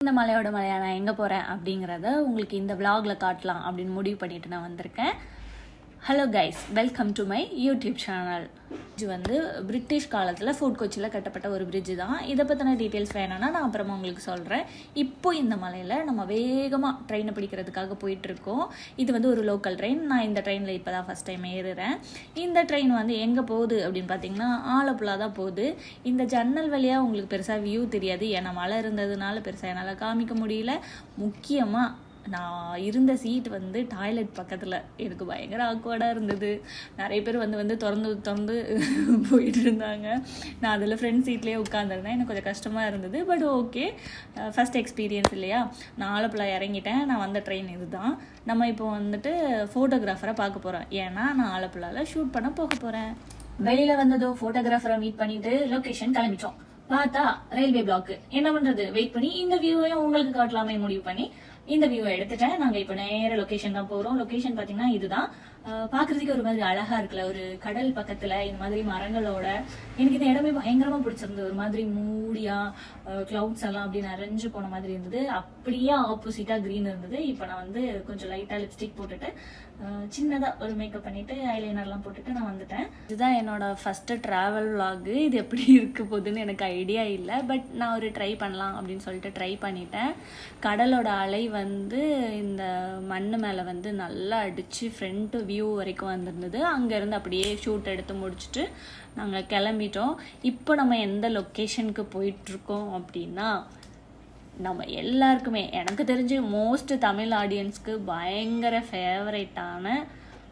இந்த மலையோட மலையா நான் எங்கே போகிறேன் அப்படிங்கிறத உங்களுக்கு இந்த விலாகில் காட்டலாம் அப்படின்னு முடிவு பண்ணிட்டு நான் வந்திருக்கேன். Hello guys, welcome to my YouTube channel. இது வந்து பிரிட்டிஷ் காலத்தில் ஃபோர்ட் கொச்சியில் கட்டப்பட்ட ஒரு பிரிட்ஜு தான். இதை பற்றின டீட்டெயில்ஸ் வேணும்னா நான் அப்புறமா உங்களுக்கு சொல்கிறேன். இப்போ இந்த மலையில் நம்ம வேகமாக ட்ரெயினை பிடிக்கிறதுக்காக போயிட்டுருக்கோம். இது வந்து ஒரு லோக்கல் ட்ரெயின். நான் இந்த ட்ரெயினில் இப்போ தான் ஃபஸ்ட் டைம் ஏறுறேன். இந்த ட்ரெயின் வந்து எங்கே போகுது அப்படின்னு பார்த்தீங்கன்னா ஆலப்புழா தான் போகுது. இந்த ஜன்னல் வழியாக உங்களுக்கு பெருசாக வியூ தெரியாது, ஏன்னா மழை இருந்ததுனால பெருசாக என்னால் காமிக்க முடியல. முக்கியமாக நான் இருந்த சீட் வந்து டாய்லெட் பக்கத்தில். எனக்கு பயங்கர ஆக்வர்டாக இருந்தது. நிறைய பேர் வந்து திறந்து போயிட்டு இருந்தாங்க. நான் அதில் ஃப்ரெண்ட் சீட்லேயே உட்காந்துருந்தேன். எனக்கு கொஞ்சம் கஷ்டமாக இருந்தது. பட் ஓகே, ஃபஸ்ட் எக்ஸ்பீரியன்ஸ் இல்லையா. நான் ஆலப்புழா இறங்கிட்டேன். நான் வந்த ட்ரெயின் இது தான். நம்ம இப்போ வந்துட்டு ஃபோட்டோகிராஃபரை பார்க்க போகிறோம், ஏன்னா நான் ஆலப்புழாவில் ஷூட் பண்ண போக போகிறேன். வெளியில் வந்ததோ ஃபோட்டோகிராஃபரை மீட் பண்ணிவிட்டு லொக்கேஷன் கிளம்பிட்டோம். பார்த்தா ரயில்வே பிளாக். என்ன பண்ணுறது, வெயிட் பண்ணி இந்த வியூவையும் உங்களுக்கு காட்டலாமே முடிவு பண்ணி இந்த வியூவை எடுத்துட்டேன். நாங்கள் இப்போ நேர லொக்கேஷன் தான் போகிறோம். லொக்கேஷன் பார்த்தீங்கன்னா இதுதான். பார்க்குறதுக்கு ஒரு மாதிரி அழகாக இருக்குல்ல, ஒரு கடல் பக்கத்தில் இந்த மாதிரி மரங்களோட. எனக்கு இந்த இடமே பயங்கரமாக பிடிச்சிருந்தது. ஒரு மாதிரி மூடியாக க்ளவுட்ஸ் எல்லாம் அப்படி நிறைஞ்சு போன மாதிரி இருந்தது. அப்படியே ஆப்போசிட்டாக க்ரீன் இருந்தது. இப்போ நான் வந்து கொஞ்சம் லைட்டாக லிப்ஸ்டிக் போட்டுட்டு சின்னதாக ஒரு மேக்கப் பண்ணிவிட்டு ஐலைனர்லாம் போட்டுட்டு நான் வந்துட்டேன். இதுதான் என்னோட ஃபஸ்ட்டு ட்ராவல் விலாகு. இது எப்படி இருக்க போகுதுன்னு எனக்கு ஐடியா இல்லை. பட் நான் ஒரு ட்ரை பண்ணலாம் அப்படின்னு சொல்லிட்டு ட்ரை பண்ணிட்டேன். கடலோட அலை வந்து இந்த மண் மேலே வந்து நல்லா அடித்து ஃப்ரண்ட்டு வியூ வரைக்கும் வந்திருந்தது. அங்கேருந்து அப்படியே ஷூட் எடுத்து முடிச்சுட்டு நாங்கள் கிளம்பிட்டோம். இப்போ நம்ம எந்த லொக்கேஷனுக்கு போயிட்டுருக்கோம் அப்படின்னா, நம்ம எல்லாருக்குமே எனக்கு தெரிஞ்சு மோஸ்ட் தமிழ் ஆடியன்ஸ்க்கு பயங்கர ஃபேவரேட்டான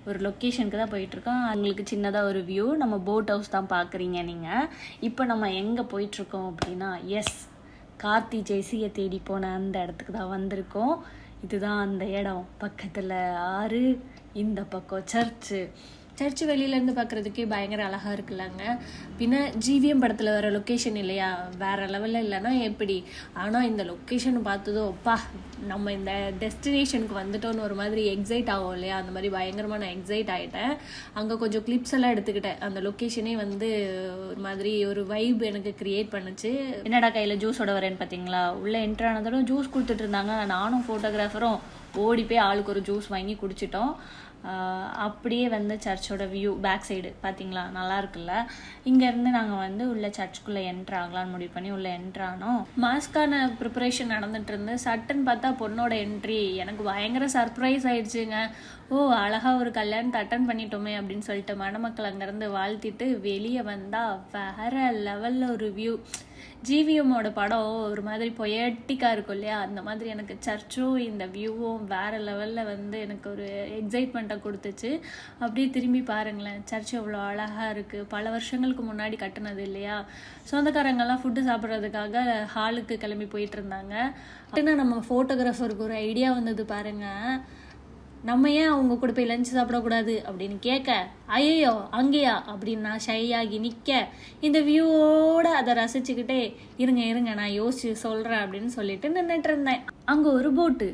ஒரு லொக்கேஷனுக்கு தான் போயிட்டுருக்கோம். அவங்களுக்கு சின்னதாக ஒரு வியூ. நம்ம போட் ஹவுஸ் தான் பார்க்குறீங்க நீங்கள். இப்போ நம்ம எங்கே போயிட்டுருக்கோம் அப்படின்னா, எஸ், கார்த்தி ஜெயசியை தேடி போன அந்த இடத்துக்கு தான் வந்திருக்கோம். இதுதான் அந்த இடம். பக்கத்தில் ஆறு, இந்த பக்கம் சர்ச்சு வெளியிலேருந்து பார்க்குறதுக்கே பயங்கர அழகாக இருக்குல்லங்க. பின்ன ஜிவிஎம் படத்தில் வர லொக்கேஷன் இல்லையா, வேறு லெவலில் இல்லைன்னா எப்படி. ஆனால் இந்த லொக்கேஷன் பார்த்ததோ அப்பா, நம்ம இந்த டெஸ்டினேஷனுக்கு வந்துட்டோன்னு ஒரு மாதிரி எக்ஸைட் ஆகும் இல்லையா, அந்த மாதிரி பயங்கரமாக நான் எக்ஸைட் ஆகிட்டேன். அங்கே கொஞ்சம் கிளிப்ஸ் எல்லாம் எடுத்துக்கிட்டேன். அந்த லொக்கேஷனே வந்து ஒரு மாதிரி ஒரு வைப் எனக்கு க்ரியேட் பண்ணுச்சு. என்னடா கையில் ஜூஸோட வரேன்னு பார்த்தீங்களா, உள்ளே என்ட்ரானதோட ஜூஸ் கொடுத்துட்டு இருந்தாங்க. நானும் ஃபோட்டோகிராஃபரும் ஓடி போய் ஆளுக்கு ஒரு ஜூஸ் வாங்கி குடிச்சிட்டோம். அப்படியே வந்து சர்ச்சோட வியூ பேக் சைடு பார்த்தீங்களா, நல்லா இருக்குல்ல. இங்கேருந்து நாங்கள் வந்து உள்ள சர்ச்சுக்குள்ளே என்ட்ரு ஆகலான்னு முடிவு பண்ணி உள்ளே என்ட்ரானோம். மாஸ்க்கான ப்ரிப்பரேஷன் நடந்துட்டு இருந்து சட்டுன்னு பார்த்தா பொண்ணோட என்ட்ரி. எனக்கு பயங்கர சர்ப்ரைஸ் ஆயிடுச்சுங்க. ஓ, அழகாக ஒரு கல்யாணத்தை அட்டன் பண்ணிட்டோமே அப்படின்னு சொல்லிட்டு மணமக்கள் அங்கேருந்து வாழ்த்திட்டு வெளியே வந்தால் வேறு லெவலில் ஒரு வியூ. ஜிவிஎம்மோட படம் ஒரு மாதிரி பொயட்டிக்காக இருக்கும் இல்லையா, அந்த மாதிரி எனக்கு சர்ச்சும் இந்த வியூவும் வேறு லெவலில் வந்து எனக்கு ஒரு எக்ஸைட்மெண்ட்டை கொடுத்துச்சு. அப்படியே திரும்பி பாருங்களேன், சர்ச் எவ்வளோ அழகாக இருக்குது. பல வருஷங்களுக்கு முன்னாடி கட்டினது இல்லையா. சொந்தக்காரங்கெல்லாம் ஃபுட்டு சாப்பிட்றதுக்காக ஹாலுக்கு கிளம்பி போயிட்டு இருந்தாங்க. அப்படின்னா நம்ம ஃபோட்டோகிராஃபருக்கு ஒரு ஐடியா வந்தது பாருங்கள். நம்ம ஏன் அவங்க கூட போய் லஞ்ச் சாப்பிடக்கூடாது அப்படின்னு கேட்க, ஐயோ அங்கேயா அப்படின்னு நான் ஷையாகி நிற்க, இந்த வியூவோட அதை ரசிச்சுக்கிட்டே இருங்க நான் யோசிச்சு சொல்கிறேன் அப்படின்னு சொல்லிட்டு நின்றுட்டு இருந்தேன். அங்கே ஒரு போட்டு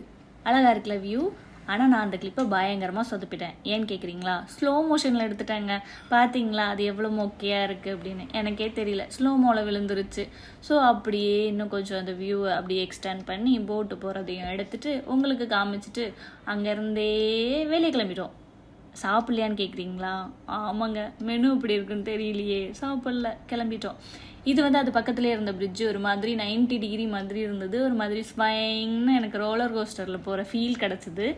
அழகாக இருக்குல்ல வியூ. ஆனால் நான் அந்த கிளிப்பை பயங்கரமாக சொதப்பிட்டேன். ஏன்னு கேட்குறீங்களா, ஸ்லோ மோஷனில் எடுத்துட்டாங்க. பார்த்தீங்களா அது எவ்வளோ மொக்கையாக இருக்குது அப்படின்னு. எனக்கே தெரியல, ஸ்லோ மோவில் விழுந்துருச்சு. ஸோ அப்படியே இன்னும் கொஞ்சம் அந்த வியூவை அப்படியே எக்ஸ்டெண்ட் பண்ணி போட்டு போகிறதையும் எடுத்துகிட்டு உங்களுக்கு காமிச்சிட்டு அங்கேருந்தே வெளியே கிளம்பிட்டோம். சாப்பிட்லையான்னு கேட்குறீங்களா, ஆமாங்க, மெனு இப்படி இருக்குன்னு தெரியலையே, சாப்பிடல, கிளம்பிட்டோம். இது வந்து அது பக்கத்துலேயே இருந்த பிரிட்ஜு ஒரு மாதிரி 90 டிகிரி மாதிரி இருந்தது. ஒரு மாதிரி ஸ்வைன்னு எனக்கு ரோலர் கோஸ்டரில் போகிற ஃபீல் கிடச்சிது.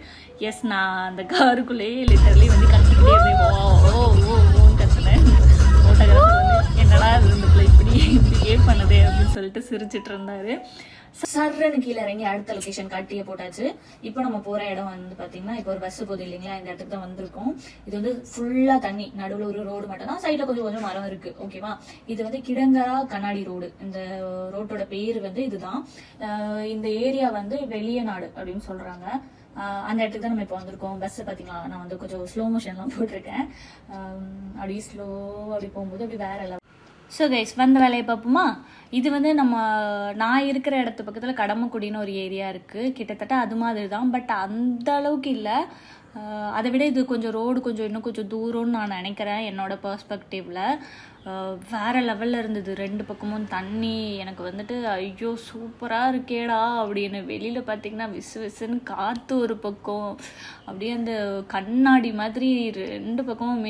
எஸ், நான் அந்த காருக்குள்ளேயே லிட்டரலி வந்து கற்றுக்கிட்டே இருந்தேன். ஓன்னு கற்றுனேன். ஃபோட்டோகிராஃபர் வந்து என்னடா இருந்துக்குள்ள இப்படி பண்ணுதே அப்படின்னு சொல்லிட்டு சிரிச்சிட்டு இருந்தாரு. சர்றன்னு கீழே இறங்கி அடுத்த லொக்கேஷன் காட்டியே போட்டாச்சு. இப்போ நம்ம போகிற இடம் வந்து பார்த்தீங்கன்னா, இப்போ ஒரு பஸ் போகுது இல்லைங்களா, இந்த இடத்துக்கு தான் வந்திருக்கோம். இது வந்து ஃபுல்லாக தண்ணி, நடுவில் ஒரு ரோடு மட்டும் தான், சைடில் கொஞ்சம் மரம் இருக்குது. ஓகேவா, இது வந்து கிடங்கரா கண்ணாடி ரோடு. இந்த ரோட்டோட பேர் வந்து இதுதான். இந்த ஏரியா வந்து வெளியநாடு அப்படின்னு சொல்கிறாங்க. அந்த இடத்துக்கு தான் நம்ம இப்போ வந்திருக்கோம். பஸ்ஸை பார்த்தீங்களா, நான் வந்து கொஞ்சம் ஸ்லோ மோஷன்லாம் போட்டிருக்கேன். அப்படி ஸ்லோ அப்படி போகும்போது அப்படி வேற லெவல். ஸோ கைஸ், வந்த வேலையை பார்ப்போமா. இது வந்து நான் இருக்கிற இடத்து பக்கத்தில் கடம்பக்குடின்னு ஒரு ஏரியா இருக்குது, கிட்டத்தட்ட அது மாதிரி தான். பட் அந்த அளவுக்கு இல்லை, அதை விட இது கொஞ்சம் ரோடு இன்னும் கொஞ்சம் தூரம்னு நான் நினைக்கிறேன் என்னோடய பர்ஸ்பெக்டிவில். வேறு லெவலில் இருந்தது, 2 பக்கமும் தண்ணி. எனக்கு வந்துட்டு ஐயோ சூப்பராக இருக்கேடா அப்படின்னு. வெளியில் பார்த்திங்கன்னா விசு விசுன்னு காற்று ஒரு பக்கம், அப்படியே அந்த கண்ணாடி மாதிரி 2 பக்கமும்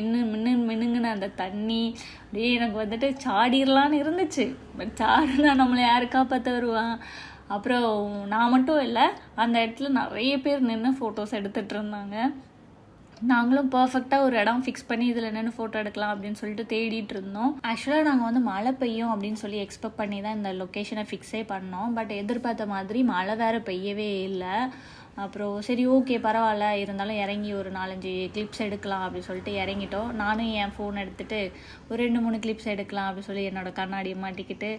மின்னுங்கின அந்த தண்ணி. அப்படியே எனக்கு வந்துட்டு சாடிடலான்னு இருந்துச்சு. பட் சாடுனா நம்மளை யாரு காப்பாற்ற வருவான். அப்புறம் நான் மட்டும் இல்லை, அந்த இடத்துல நிறைய பேர் நின்று ஃபோட்டோஸ் எடுத்துகிட்டு இருந்தாங்க. நாங்களும் பர்ஃபெக்டாக ஒரு இடம் ஃபிக்ஸ் பண்ணி இதில் நின்று ஃபோட்டோ எடுக்கலாம் அப்படின்னு சொல்லிட்டு தேடிட்டு இருந்தோம். ஆக்சுவலாக நாங்கள் வந்து மழை பெய்யும் அப்படின்னு சொல்லி எக்ஸ்பெக்ட் பண்ணி தான் இந்த லொக்கேஷனை ஃபிக்ஸே பண்ணோம். பட் எதிர்பார்த்த மாதிரி மழை வேறு பெய்யவே இல்லை. அப்புறம் சரி ஓகே பரவாயில்ல, இருந்தாலும் இறங்கி ஒரு 4-5 கிளிப்ஸ் எடுக்கலாம் அப்படின்னு சொல்லிட்டு இறங்கிட்டோம். நானும் என் ஃபோன் எடுத்துகிட்டு ஒரு 2-3 கிளிப்ஸ் எடுக்கலாம் அப்படின்னு சொல்லி என்னோடய கண்ணாடியை மாட்டிக்கிட்டு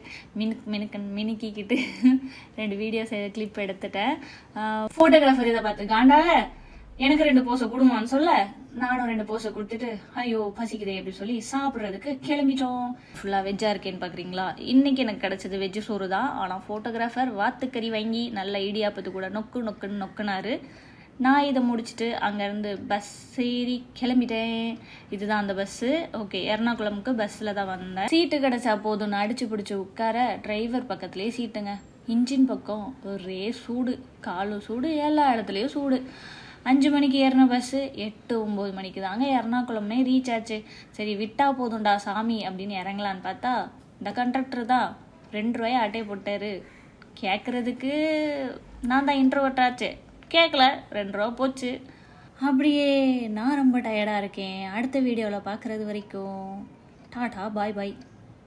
மினுக்கிக்கிட்டு 2 வீடியோஸ் கிளிப் எடுத்துட்டேன். ஃபோட்டோகிராஃபர் இதை பார்த்து காண்டாக எனக்கு 2 போஸை கொடுமான்னு சொல்ல, நானும் 2 போஸை கொடுத்துட்டு ஐயோ பசிக்குதே அப்படின்னு சொல்லி சாப்பிட்றதுக்கு கிளம்பிட்டோம். ஃபுல்லாக வெஜ்ஜாக இருக்கேன்னு பார்க்குறீங்களா? இன்றைக்கி எனக்கு கிடச்சது வெஜ்ஜு சோறு தான். ஆனால் ஃபோட்டோகிராஃபர் வாத்துக்கறி வாங்கி நல்ல இடியாப்பத்து கூட நொக்குன்னு நொக்குனாரு. நான் இதை முடிச்சுட்டு அங்கேருந்து பஸ் ஏறி கிளம்பிட்டேன். இதுதான் அந்த பஸ்ஸு. ஓகே, எர்ணாகுளமுக்கு பஸ்ஸில் தான் வந்தேன். சீட்டு கிடச்சா போதும்னு அடிச்சு பிடிச்சி உட்கார டிரைவர் பக்கத்துலேயே சீட்டுங்க. இன்ஜின் பக்கம் ஒரே சூடு, காலும் சூடு, எல்லா இடத்துலையும் சூடு. 5 மணிக்கு ஏறின பஸ்ஸு 8-9 மணிக்கு தாங்க எர்ணாகுளம்னே ரீச் ஆச்சு. சரி விட்டா போதும்டா சாமி அப்படின்னு இறங்கலான்னு பார்த்தா இந்த கண்டக்டர் தான் 2 ரூபாய் ஆட்டே போட்டார். கேட்குறதுக்கு நான் தான் இன்ட்ரோவர்ட் ஆச்சு, கேட்கல, 2 ரூபா போச்சு. அப்படியே நான் ரொம்ப டயர்டாக இருக்கேன். அடுத்த வீடியோவில் பார்க்குறது வரைக்கும் டாடா பாய் பாய்.